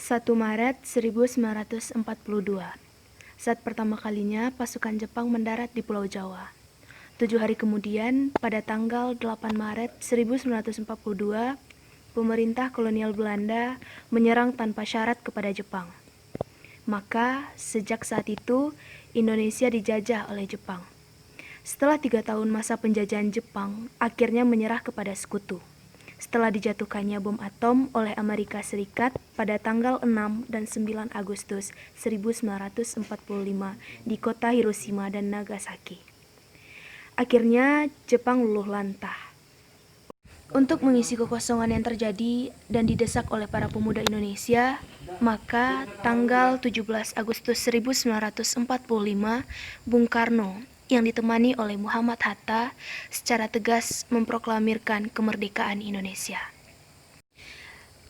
1 Maret 1942. Saat pertama kalinya pasukan Jepang mendarat di Pulau Jawa. 7 hari kemudian, pada tanggal 8 Maret 1942, pemerintah kolonial Belanda menyerang tanpa syarat kepada Jepang. Maka, sejak saat itu, Indonesia dijajah oleh Jepang. Setelah 3 tahun masa penjajahan Jepang, akhirnya menyerah kepada sekutu. Setelah dijatuhkannya bom atom oleh Amerika Serikat pada tanggal 6 dan 9 Agustus 1945 di kota Hiroshima dan Nagasaki. Akhirnya Jepang luluh lantah. Untuk mengisi kekosongan yang terjadi dan didesak oleh para pemuda Indonesia, maka tanggal 17 Agustus 1945, Bung Karno yang ditemani oleh Muhammad Hatta secara tegas memproklamirkan kemerdekaan Indonesia.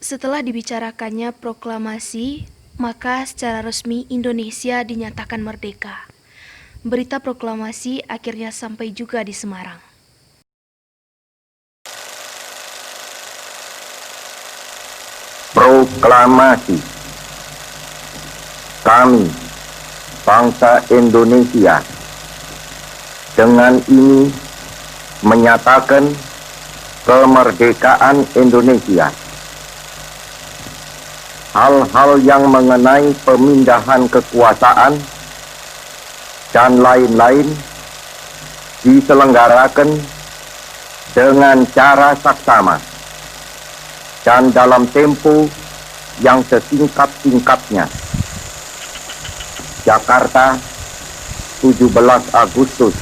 Setelah dibicarakannya proklamasi, maka secara resmi Indonesia dinyatakan merdeka. Berita proklamasi akhirnya sampai juga di Semarang. Proklamasi. Kami, bangsa Indonesia, dengan ini menyatakan kemerdekaan Indonesia. Hal-hal yang mengenai pemindahan kekuasaan dan lain-lain diselenggarakan dengan cara saksama dan dalam tempo yang sesingkat-singkatnya. Jakarta, 17 Agustus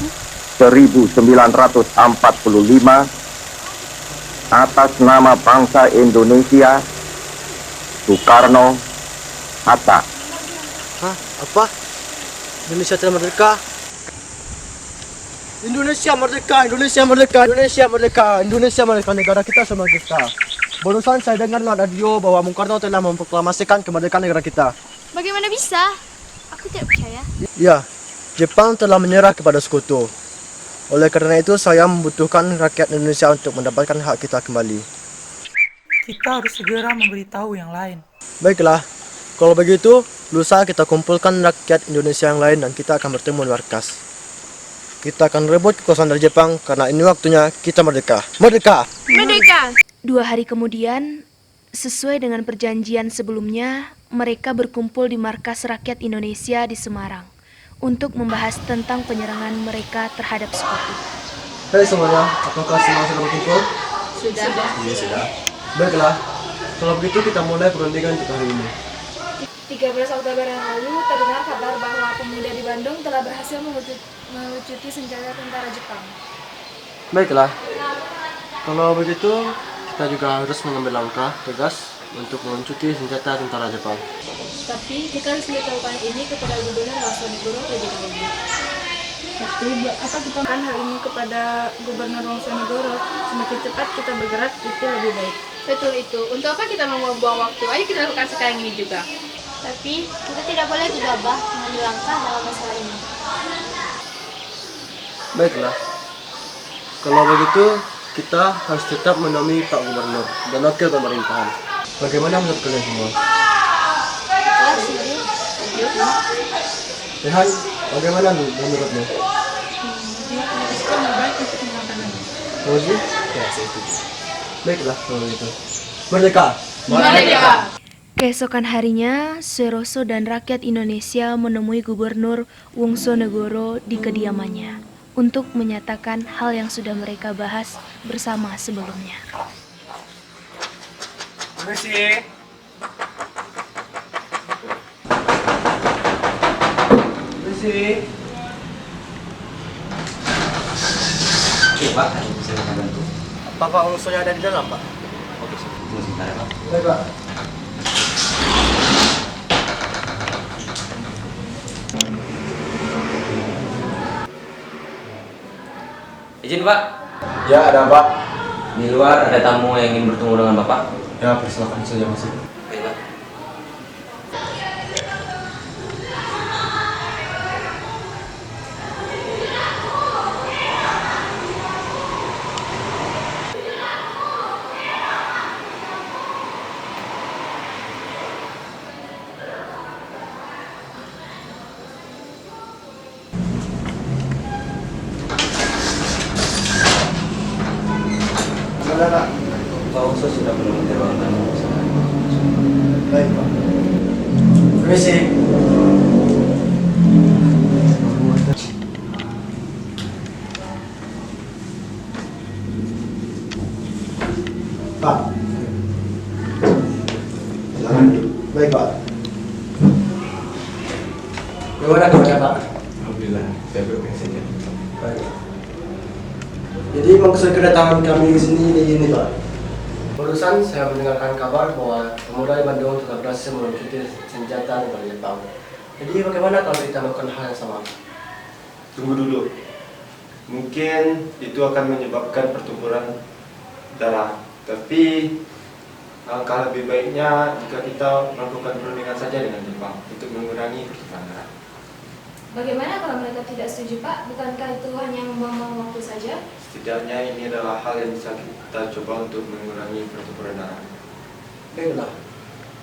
1945, atas nama bangsa Indonesia, Soekarno Hatta. Hah? Apa? Indonesia telah merdeka? Indonesia merdeka, Indonesia merdeka, Indonesia merdeka, Indonesia merdeka, negara kita semua merdeka. Barusan saya dengar lewat radio bahwa Bung Karno telah memproklamasikan kemerdekaan negara kita. Bagaimana bisa? Aku tidak percaya. Ya, Jepang telah menyerah kepada sekutu. Oleh karena itu, saya membutuhkan rakyat Indonesia untuk mendapatkan hak kita kembali. Kita harus segera memberitahu yang lain. Baiklah, kalau begitu, lusa kita kumpulkan rakyat Indonesia yang lain dan kita akan bertemu di markas. Kita akan rebut kekuasaan dari Jepang karena ini waktunya kita merdeka. Merdeka! Merdeka! 2 hari kemudian, sesuai dengan perjanjian sebelumnya, mereka berkumpul di Markas Rakyat Indonesia di Semarang untuk membahas tentang penyerangan mereka terhadap sekutu. Hai semuanya, apakah semua sudah berkumpul? Sudah. Iya, sudah. Baiklah, kalau begitu kita mulai perundingan untuk hari ini. 13 Oktober yang lalu terdengar kabar bahwa pemuda di Bandung telah berhasil melucuti senjata tentara Jepang. Baiklah, kalau begitu kita juga harus mengambil langkah tegas untuk melucuti senjata tentara Jepang. Tapi kita harus memberitahukan ini kepada Gubernur Wonosobo terlebih dahulu. Tapi apa kita kan hal ini kepada Gubernur Wonosobo? Semakin cepat kita bergerak itu lebih baik. Betul itu. Untuk apa kita membuang waktu? Ayo kita lakukan sekarang ini juga. Tapi kita tidak boleh gegabah mengambil langkah dalam masalah ini. Baiklah, kalau begitu kita harus tetap menemui Pak Gubernur dan Wakil Pemerintahan. Bagaimana menurut kalian semua? Rehan, bagaimana menurutmu? Fauzi? Ya, saya setuju. Baiklah, kalau begitu. Merdeka! Merdeka! Keesokan harinya, Suroso dan rakyat Indonesia menemui Gubernur Wongsonegoro di kediamannya untuk menyatakan hal yang sudah mereka bahas bersama sebelumnya. Permisi. Permisi. Oke Pak, saya akan bantu. Apakah unsurnya ada di dalam, Pak? Oke, tunggu sebentar ya Pak. Baik, Pak. Izin Pak, Ya, ada Pak. di luar ada tamu yang ingin bertemu dengan Bapak. Ya, persilakan saja masuk. Baik Pak. kita perlu menjawabkan usaha. Baik, Pak. Permisi. Pak. Silakan. Baik, Pak. Bagaimana kabarnya, Pak? Alhamdulillah, saya baik saja. Baik. Jadi maksud kedatangan kami di sini ini, Pak. Barusan saya mendengarkan kabar bahwa pemuda di Bandung telah berhasil meluncurkan senjata dari Jepang. Jadi bagaimana kalau kita melakukan hal yang sama? Tunggu dulu. Mungkin itu akan menyebabkan pertuburan darah. Tapi alangkah lebih baiknya jika kita melakukan perundingan saja dengan Jepang untuk mengurangi pertuburan darah. Bagaimana kalau mereka tidak setuju, Pak? Bukankah itu hanya membuang waktu saja? Setidaknya ini adalah hal yang bisa kita coba untuk mengurangi pertuburan darah. Baiklah.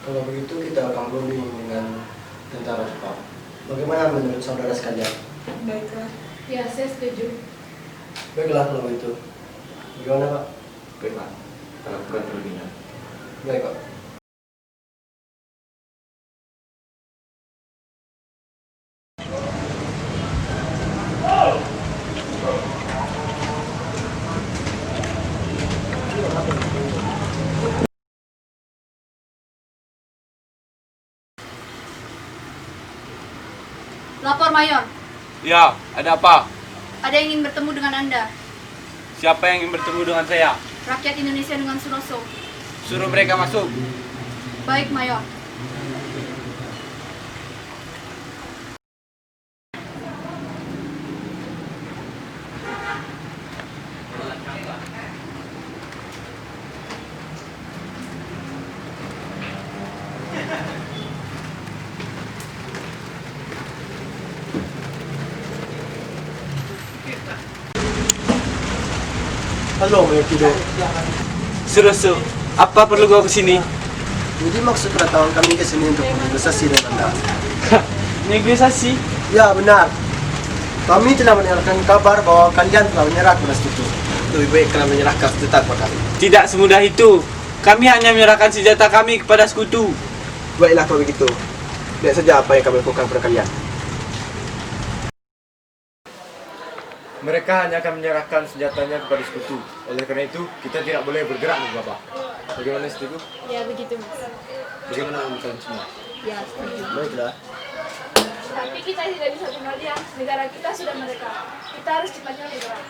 Kalau begitu kita akan berunding dengan tentara Jepang. Bagaimana menurut saudara sekalian? Baiklah. Ya, saya setuju. Baiklah kalau begitu. Bagaimana, Pak? Baiklah, kita lakukan perundingan. Baik, Pak. Lapor, Mayor. Ya, ada apa? Ada yang ingin bertemu dengan Anda. Siapa yang ingin bertemu dengan saya? Rakyat Indonesia dengan Suroso. Suruh mereka masuk. Baik, Mayor. Halo, Mayor Kido. Suruh, apa perlu kau kesini? Jadi maksud kedatangan kami ke sini untuk bernegosiasi dengan Anda. Negosiasi? Ya, benar. Kami telah mendengarkan kabar bahwa kalian telah menyerah kepada Sekutu. Lebih baik kalian menyerahkan senjata kepada kami. Tidak semudah itu. Kami hanya menyerahkan senjata kami kepada sekutu. Baiklah kalau begitu. Lihat saja apa yang kami lakukan kepada kalian. Mereka hanya akan menyerahkan senjatanya kepada Sekutu. Oleh karena itu, kita tidak boleh bergerak di Bapak. Bagaimana setuju? Ya, begitu, Mas. Bagaimana menurut kalian semua? Ya, setuju. Baiklah. Tapi kita tidak bisa tinggal diam. Negara kita sudah mereka. Kita harus cepatnya bergerak.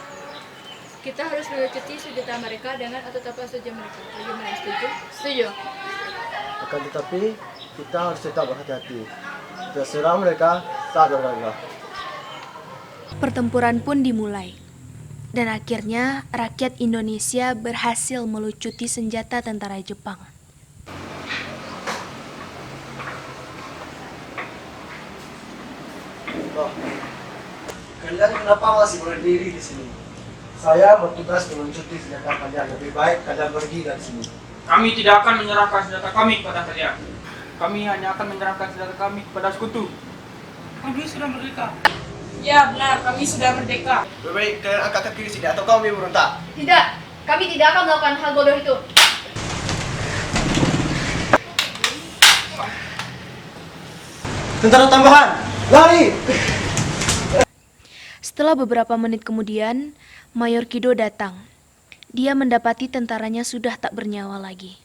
Kita harus melucuti senjata mereka dengan atau tanpa saja mereka. Bagaimana, setuju? Setuju. Akan tetapi, kita harus tetap berhati-hati. Kita serang mereka saat bergerak. Pertempuran pun dimulai. Dan akhirnya rakyat Indonesia berhasil melucuti senjata tentara Jepang. Oh. Kalian kenapa masih berdiri di sini? Saya bertugas melucuti senjata kalian. Lebih baik kalian pergi dari sini. Kami tidak akan menyerahkan senjata kami kepada kalian. Kami hanya akan menyerahkan senjata kami kepada sekutu. Kami sudah merdeka. Ya, benar. Kami sudah merdeka. Lebih baik kalian angkat kaki di sini atau kami berontak. Tidak. Kami tidak akan melakukan hal bodoh itu. Tentara tambahan, lari! Setelah beberapa menit kemudian, Mayor Kido datang. Dia mendapati tentaranya sudah tak bernyawa lagi.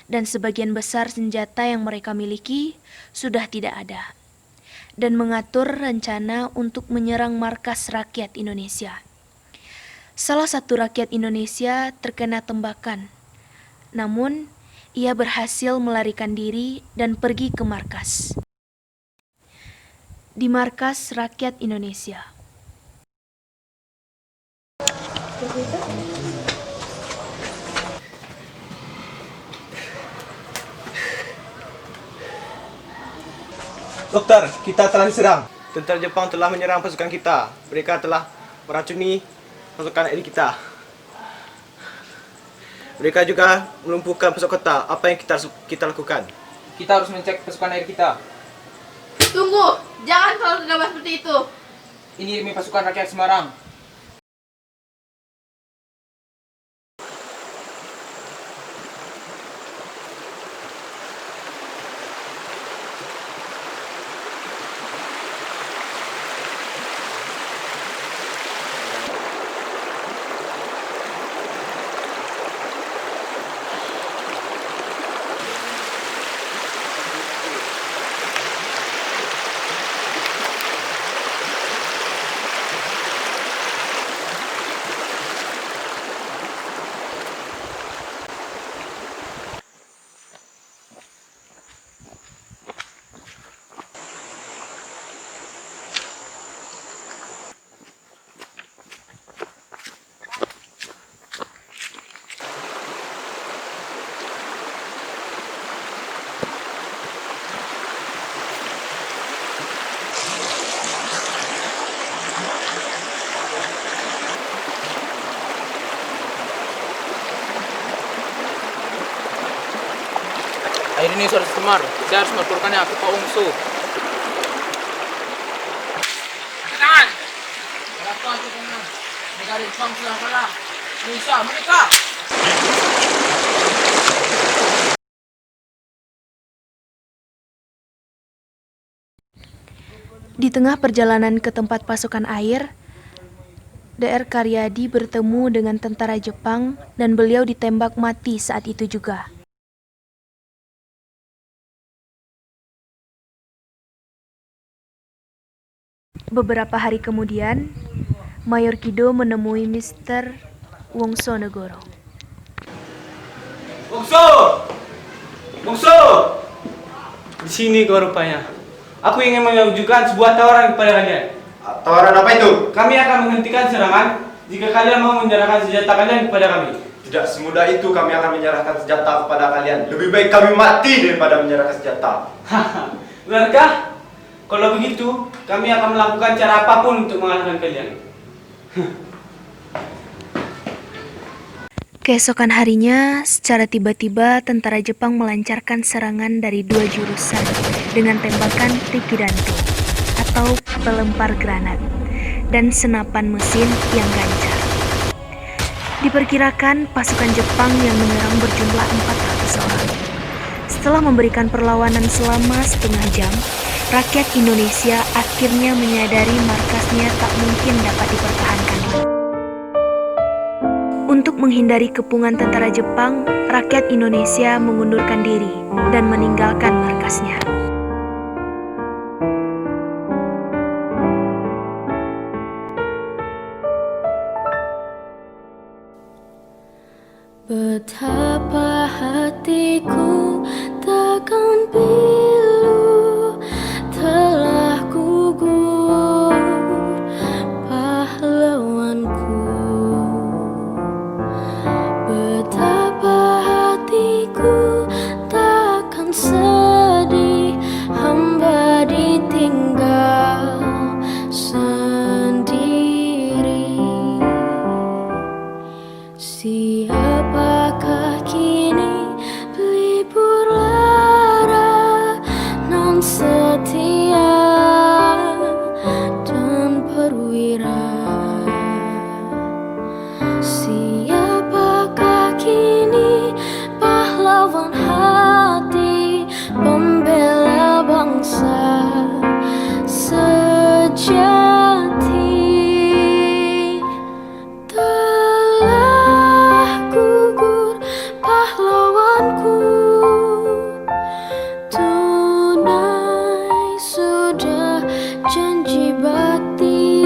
Dan sebagian besar senjata yang mereka miliki sudah tidak ada. Dan mengatur rencana untuk menyerang markas rakyat Indonesia. Salah satu rakyat Indonesia terkena tembakan. Namun, ia berhasil melarikan diri dan pergi ke markas. Di markas rakyat Indonesia. Dokter, kita telah diserang. Tentara Jepang telah menyerang pasukan kita. Mereka telah meracuni pasukan air kita. Mereka juga melumpuhkan pasukan kota. Apa yang kita lakukan? Kita harus mencek pasukan air kita. Tunggu, jangan selalu gegabah seperti itu. Ini demi pasukan rakyat Semarang. Air ini sudah cemar. Saya harus melaporkannya ke Pak Ungsu. Tangan! Berapa itu teman? Negara Jepang sudah kalah. Indonesia, mereka! Di tengah perjalanan ke tempat pasokan air, Dr. Karyadi bertemu dengan tentara Jepang dan beliau ditembak mati saat itu juga. Beberapa hari kemudian, Mayor Kido menemui Mr. Wongsonegoro. Bungsu! Bungsu! Di sini kau rupanya. Aku ingin mengajukan sebuah tawaran kepada kalian. Tawaran apa itu? Kami akan menghentikan serangan jika kalian mau menyerahkan senjata kalian kepada kami. Tidak semudah itu kami akan menyerahkan senjata kepada kalian. Lebih baik kami mati daripada menyerahkan senjata. Benarkah? Kalau begitu, kami akan melakukan cara apapun untuk mengalahkan kalian. Keesokan harinya, secara tiba-tiba tentara Jepang melancarkan serangan dari dua jurusan dengan tembakan rikidanto atau pelempar granat dan senapan mesin yang gancar. Diperkirakan pasukan Jepang yang menyerang berjumlah 400 orang. Setelah memberikan perlawanan selama setengah jam, rakyat Indonesia akhirnya menyadari markasnya tak mungkin dapat dipertahankan. Untuk menghindari kepungan tentara Jepang, rakyat Indonesia mengundurkan diri dan meninggalkan markasnya. Betapa hatiku takkan pilu telah gugur pahlawanku. Betapa hatiku takkan sedih hamba ditinggal sendiri. Siapakah kini pelipur lara nan setia dan perwira? Siapakah kini pahlawan hati pembela bangsa sejati? Telah gugur pahlawanku, tunai sudah janji bakti.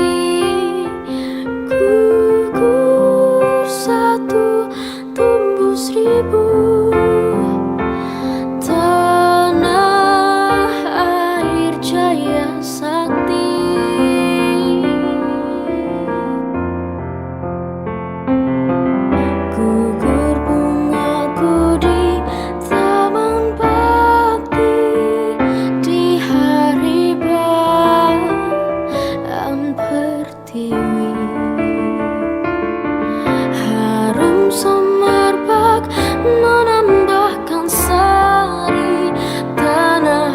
Gugur satu, tumbuh seribu. Tanah air jaya sakti. Gugur bungaku di taman bakti di hari bulan pertiwi. Harum semerbak menambahkan sari tanah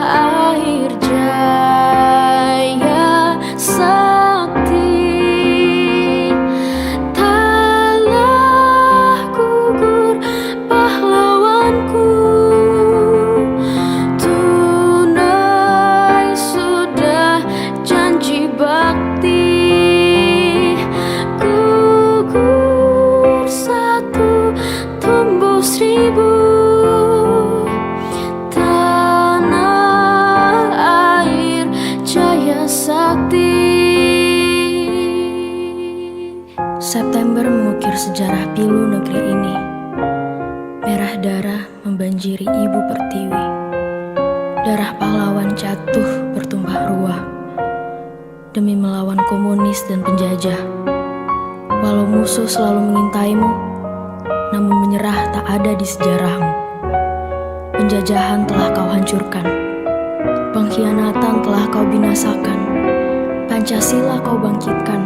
air jaya sakti. Telah gugur pahlawanku, tunai sudah janji bakti. Gugur satu, tumbuh seribu. Tanah air jaya sakti. September mengukir sejarah pilu negeri ini. Merah darah membanjiri ibu pertiwi. Darah pahlawan jatuh bertumpah ruah demi melawan komunis dan penjajah. Walau musuh selalu mengintaimu, namun menyerah tak ada di sejarahmu. Penjajahan telah kau hancurkan, pengkhianatan telah kau binasakan, Pancasila kau bangkitkan.